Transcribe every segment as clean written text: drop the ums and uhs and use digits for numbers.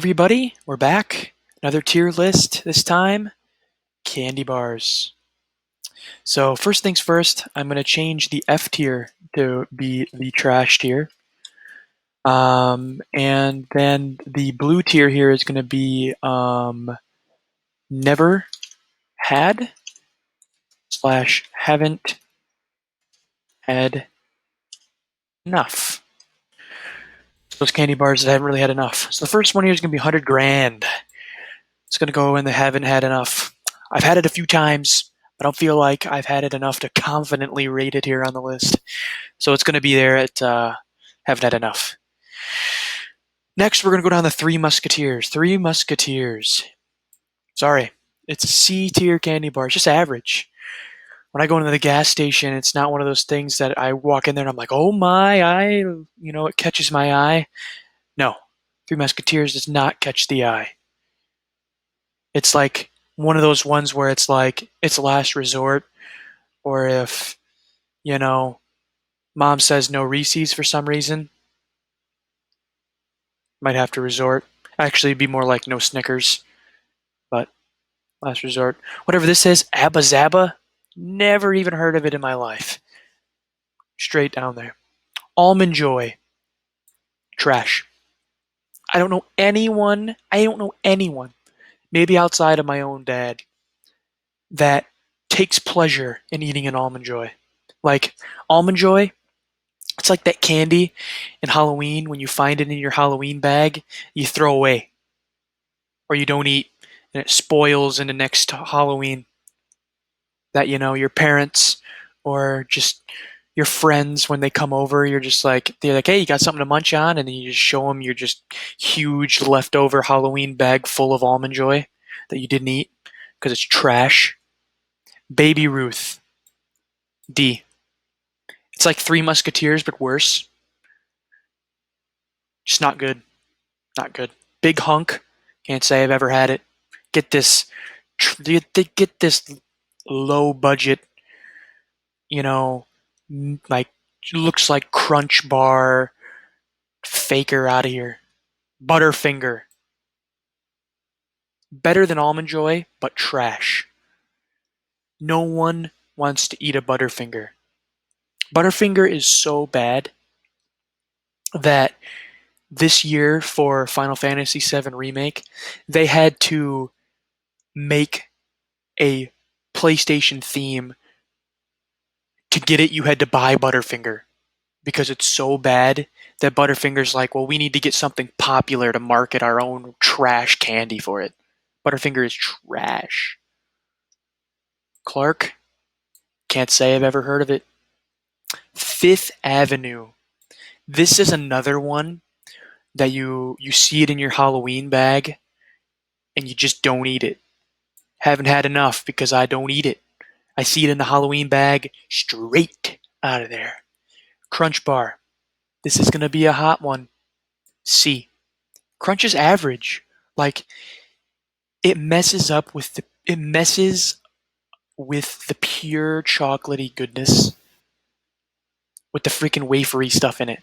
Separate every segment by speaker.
Speaker 1: Everybody, we're back. Another tier list, this time candy bars. So, first things first, I'm going to change the F tier to be the trash tier. And then the blue tier here is going to be never had slash haven't had enough. Those candy bars that haven't really had enough. So, the first one here is going to be 100 grand. It's going to go in the haven't had enough. I've had it a few times. I don't feel like I've had it enough to confidently rate it here on the list. So it's going to be there at haven't had enough. Next, we're going to go down the Three Musketeers. Three Musketeers. Sorry, it's a C tier candy bar. It's just average. When I go into the gas station, it's not one of those things that I walk in there and I'm like, oh my, it catches my eye. No, Three Musketeers does not catch the eye. It's like one of those ones where it's like it's a last resort, or if, you know, mom says no Reese's for some reason, might have to resort. Actually, it'd be more like no Snickers, but last resort. Whatever this is, Abba Zaba, never even heard of it in my life. Straight down there. Almond Joy, trash. I don't know anyone, maybe outside of my own dad, that takes pleasure in eating an Almond Joy. Like, Almond Joy, it's like that candy in Halloween when you find it in your Halloween bag, you throw away or you don't eat, and it spoils in the next Halloween. That, your parents or just your friends, when they come over, they're like, hey, you got something to munch on? And then you just show them your just huge leftover Halloween bag full of Almond Joy that you didn't eat because it's trash. Baby Ruth, D. It's like Three Musketeers, but worse. Just not good. Not good. Big Hunk. Can't say I've ever had it. Get this. Get this low budget. You know, like looks like Crunch Bar faker out of here. Butterfinger. Better than Almond Joy, but trash. No one wants to eat a Butterfinger. Butterfinger is so bad that this year for Final Fantasy VII Remake, they had to make a PlayStation theme. To get it, you had to buy Butterfinger because it's so bad that Butterfinger's like, well, we need to get something popular to market our own trash candy for it. Butterfinger is trash. Clark, can't say I've ever heard of it. Fifth Avenue. This is another one that you see it in your Halloween bag and you just don't eat it. Haven't had enough because I don't eat it. I see it in the Halloween bag straight out of there. Crunch Bar. This is going to be a hot one. C. Crunch is average. Like, it messes with the pure chocolatey goodness with the freaking wafery stuff in it.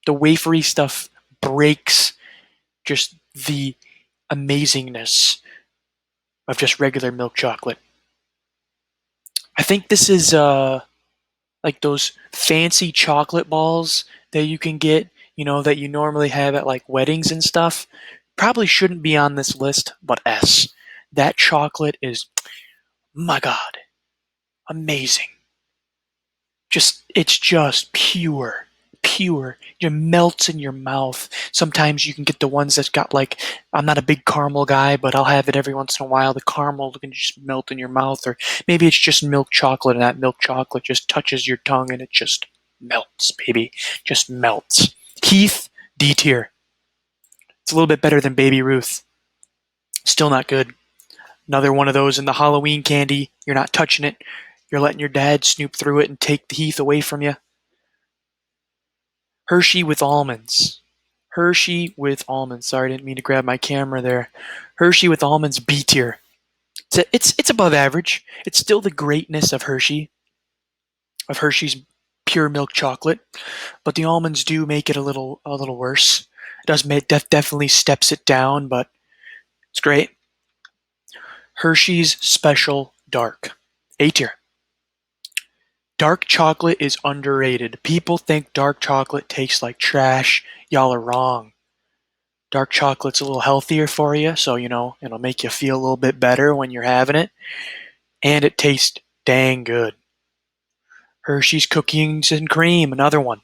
Speaker 1: The wafery stuff breaks just the amazingness of just regular milk chocolate. I think this is like those fancy chocolate balls that you can get, that you normally have at like weddings and stuff. Probably shouldn't be on this list, but S. That chocolate is, my God, amazing. It's just pure. Pure. It melts in your mouth. Sometimes you can get the ones that's got like, I'm not a big caramel guy, but I'll have it every once in a while. The caramel can just melt in your mouth, or maybe it's just milk chocolate, and that milk chocolate just touches your tongue and it just melts, baby. Just melts. Heath, D tier. It's a little bit better than Baby Ruth. Still not good. Another one of those in the Halloween candy. You're not touching it. You're letting your dad snoop through it and take the Heath away from you. Hershey with almonds. Hershey with almonds. Sorry, I didn't mean to grab my camera there. Hershey with almonds, B tier. It's above average. It's still the greatness of Hershey's pure milk chocolate, but the almonds do make it a little worse. Definitely steps it down, but it's great. Hershey's Special Dark, A tier. Dark chocolate is underrated. People think dark chocolate tastes like trash. Y'all are wrong. Dark chocolate's a little healthier for you, so it'll make you feel a little bit better when you're having it, and it tastes dang good. Hershey's Cookies and Cream, another one.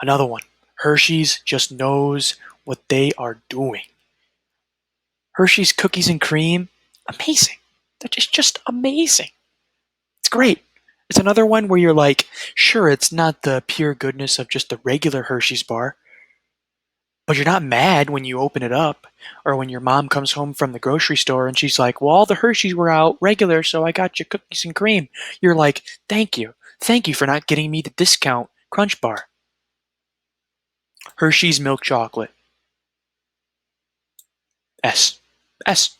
Speaker 1: Another one. Hershey's just knows what they are doing. Hershey's Cookies and Cream, amazing. They're just amazing. It's great. It's another one where you're like, sure, it's not the pure goodness of just the regular Hershey's bar, but you're not mad when you open it up, or when your mom comes home from the grocery store and she's like, well, all the Hershey's were out regular, so I got you cookies and cream. You're like, thank you. Thank you for not getting me the discount Crunch Bar. Hershey's Milk Chocolate. S. S.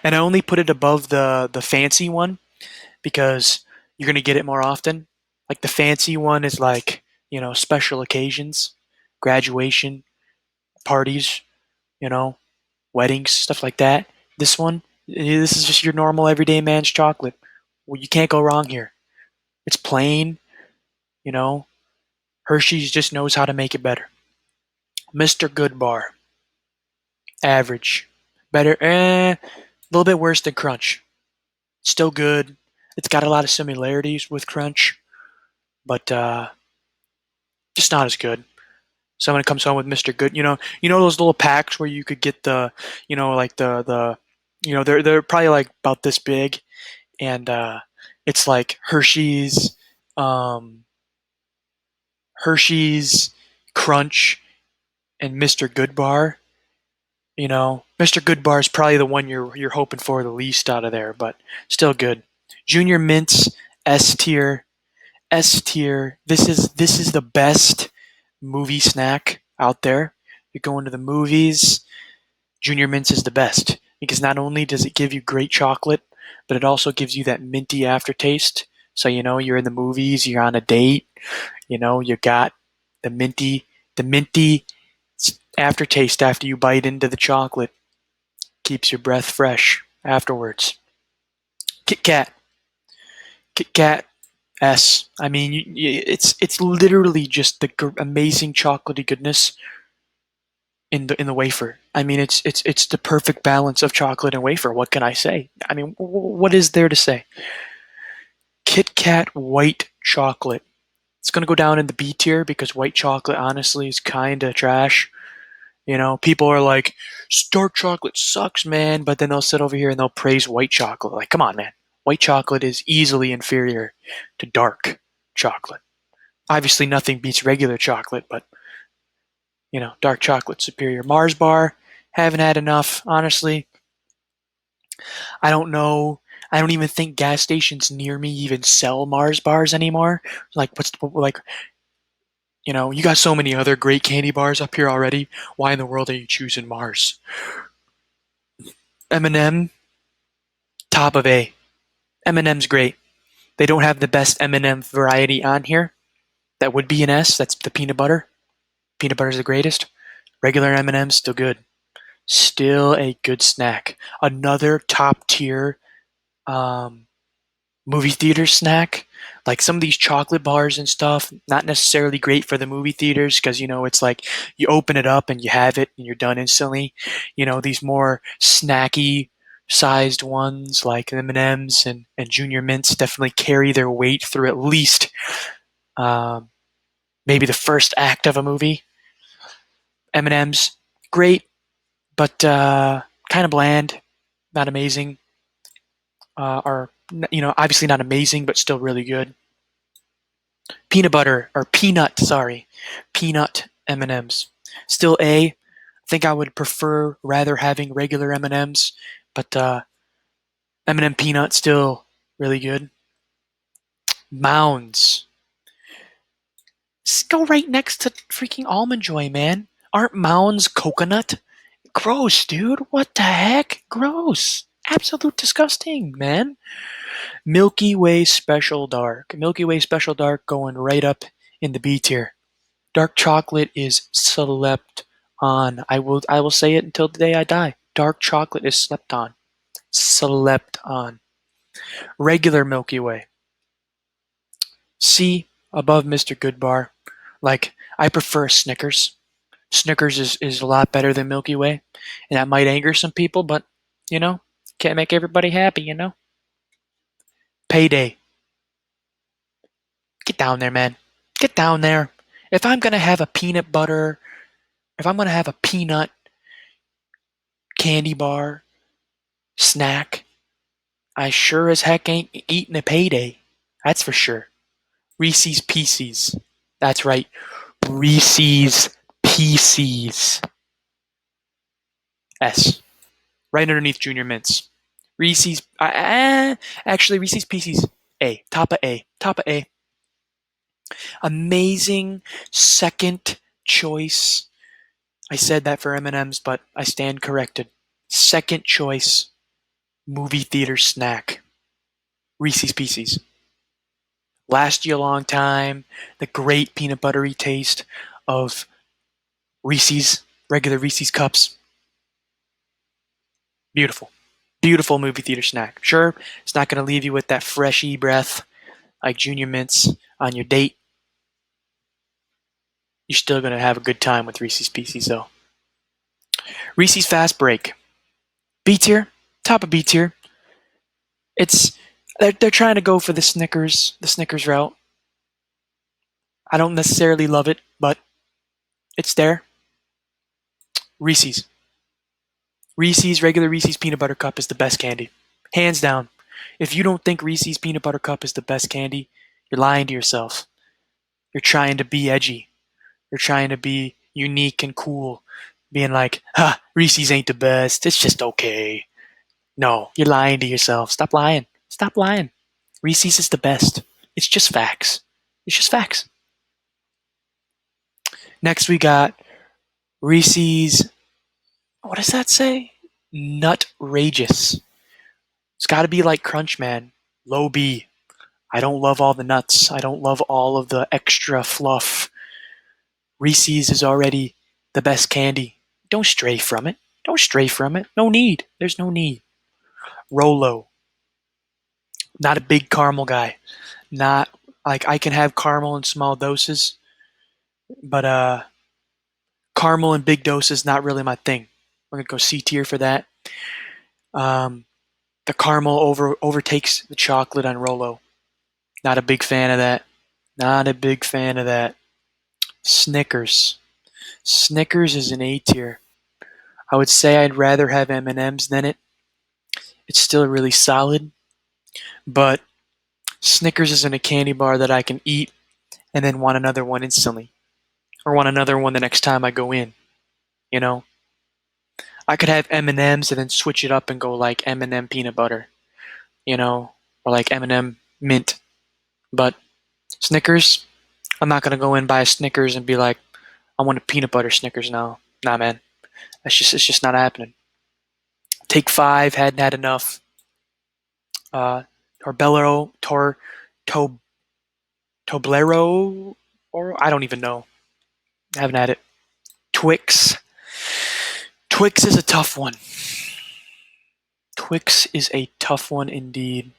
Speaker 1: And I only put it above the fancy one because you're going to get it more often. Like the fancy one is like, special occasions, graduation, parties, you know, weddings, stuff like that. This is just your normal everyday man's chocolate. Well, you can't go wrong here. It's plain, you know. Hershey's just knows how to make it better. Mr. Goodbar, average, better, a little bit worse than Crunch. Still good. It's got a lot of similarities with Crunch, but just not as good. Someone comes home with Mr. Good, those little packs where you could get the, like they're probably like about this big, and it's like um, Hershey's Crunch and Mr. Goodbar. Mr. Goodbar is probably the one you're hoping for the least out of there, but still good. Junior Mints, S tier. S tier. This is the best movie snack out there. You're going to the movies, Junior Mints is the best because not only does it give you great chocolate, but it also gives you that minty aftertaste. So you're in the movies, you're on a date, you got the minty aftertaste after you bite into the chocolate. Keeps your breath fresh afterwards. Kit Kat. Kit Kat S. I mean, it's literally just the amazing chocolatey goodness in the wafer. I mean, it's the perfect balance of chocolate and wafer. What can I say? I mean, what is there to say? Kit Kat white chocolate. It's gonna go down in the B tier because white chocolate honestly is kind of trash. People are like, dark chocolate sucks, man, but then they'll sit over here and they'll praise white chocolate. Like, come on, man. White chocolate is easily inferior to dark chocolate. Obviously, nothing beats regular chocolate, but dark chocolate superior. Mars bar, haven't had enough, honestly. I don't know. I don't even think gas stations near me even sell Mars bars anymore. Like, you got so many other great candy bars up here already. Why in the world are you choosing Mars? M&M, top of A. M&M's great. They don't have the best M&M variety on here. That would be an S. That's the peanut butter. Peanut butter is the greatest. Regular M&M's still good. Still a good snack. Another top tier movie theater snack. Like some of these chocolate bars and stuff, not necessarily great for the movie theaters because it's like you open it up and you have it and you're done instantly. These more snacky sized ones like M&Ms and Junior Mints definitely carry their weight through at least um, maybe the first act of a movie. M&Ms, great, but kind of bland, not amazing. Or obviously not amazing, but still really good. Peanut butter or peanut, sorry, peanut M&Ms. Still A. I think I would prefer rather having regular M&Ms, but M&M peanut still really good. Mounds. Go right next to freaking Almond Joy, man. Aren't Mounds coconut? Gross, dude. What the heck? Gross. Absolute disgusting, man. Milky Way Special Dark. Milky Way Special Dark going right up in the B tier. Dark chocolate is slept on. I will say it until the day I die. Dark chocolate is slept on. Slept on. Regular Milky Way. C above Mr. Goodbar. Like, I prefer Snickers. Snickers is a lot better than Milky Way, and that might anger some people, but can't make everybody happy. Payday. Get down there, man. Get down there. If I'm gonna have a peanut butter, if I'm gonna have a peanut candy bar snack, I sure as heck ain't eating a Payday. That's for sure. Reese's Pieces. That's right. Reese's Pieces. S. Right underneath Junior Mints. Reese's. Actually, Reese's Pieces. A. Top of A. Top of A. Amazing second choice. I said that for M&M's, but I stand corrected. Second choice movie theater snack. Reese's Pieces. Last you a long time. The great peanut buttery taste of Reese's, regular Reese's cups. Beautiful. Beautiful movie theater snack. Sure, it's not going to leave you with that freshy breath like Junior Mints on your date. You're still going to have a good time with Reese's Pieces, though. Reese's Fast Break. B tier. Top of B tier. They're trying to go for the Snickers route. I don't necessarily love it, but it's there. Reese's. Reese's regular Reese's peanut butter cup is the best candy. Hands down. If you don't think Reese's peanut butter cup is the best candy, you're lying to yourself. You're trying to be edgy. You're trying to be unique and cool. Being like, Reese's ain't the best. It's just okay. No, you're lying to yourself. Stop lying. Stop lying. Reese's is the best. It's just facts. It's just facts. Next we got Reese's, what does that say? Nutrageous. It's got to be like Crunch Man. Low B. I don't love all the nuts. I don't love all of the extra fluff. Reese's is already the best candy. Don't stray from it. Don't stray from it. No need. There's no need. Rolo. Not a big caramel guy. Not like I can have caramel in small doses, but caramel in big doses not really my thing. We're gonna go C tier for that. The caramel overtakes the chocolate on Rolo. Not a big fan of that. Not a big fan of that. Snickers. Snickers is an A tier. I would say I'd rather have M&M's than it. It's still really solid, but Snickers isn't a candy bar that I can eat and then want another one instantly, or want another one the next time I go in. You know, I could have M&M's and then switch it up and go like M&M peanut butter, or like M&M mint. But Snickers, I'm not gonna go in buy a Snickers and be like, I want a peanut butter Snickers now. Nah, man, it's just not happening. Take 5 hadn't had enough. Torbellero, Toblero, or I don't even know. I haven't had it. Twix. Twix is a tough one. Twix is a tough one indeed.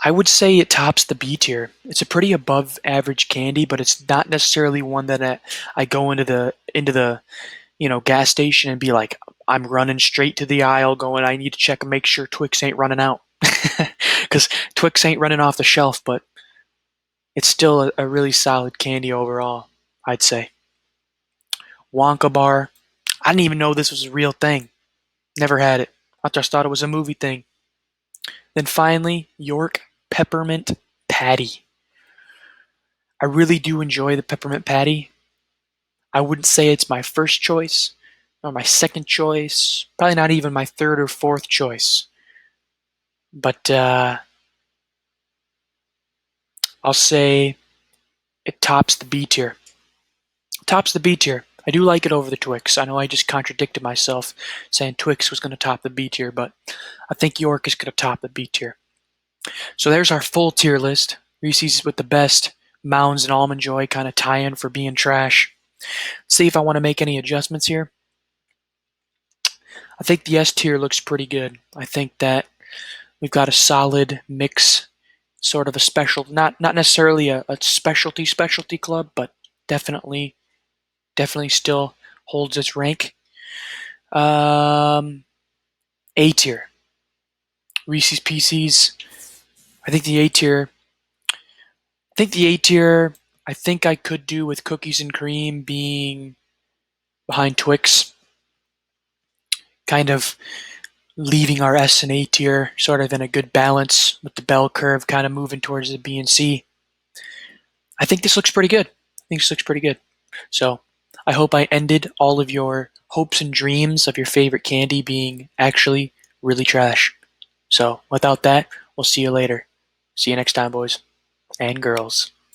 Speaker 1: I would say it tops the B tier. It's a pretty above average candy, but it's not necessarily one that I go into the gas station and be like, I'm running straight to the aisle going, I need to check and make sure Twix ain't running out. Because Twix ain't running off the shelf, but it's still a really solid candy overall, I'd say. Wonka bar. I didn't even know this was a real thing. Never had it. I just thought it was a movie thing. Then finally, York Peppermint Patty. I really do enjoy the peppermint patty. I wouldn't say it's my first choice or my second choice. Probably not even my third or fourth choice. But I'll say it tops the B tier. Tops the B tier. I do like it over the Twix. I know I just contradicted myself saying Twix was going to top the B tier, but I think York is going to top the B tier. So there's our full tier list. Reese's with the best, Mounds and Almond Joy kind of tie in for being trash. See if I want to make any adjustments here. I think the S tier looks pretty good. I think that we've got a solid mix, sort of a special, not necessarily a specialty club, but definitely still holds its rank. A tier, Reese's Pieces. I think the A tier. I think I could do with cookies and cream being behind Twix, kind of leaving our S and A tier sort of in a good balance with the bell curve kind of moving towards the B and C. I think this looks pretty good. So I hope I ended all of your hopes and dreams of your favorite candy being actually really trash. So without that, we'll see you later. See you next time, boys and girls.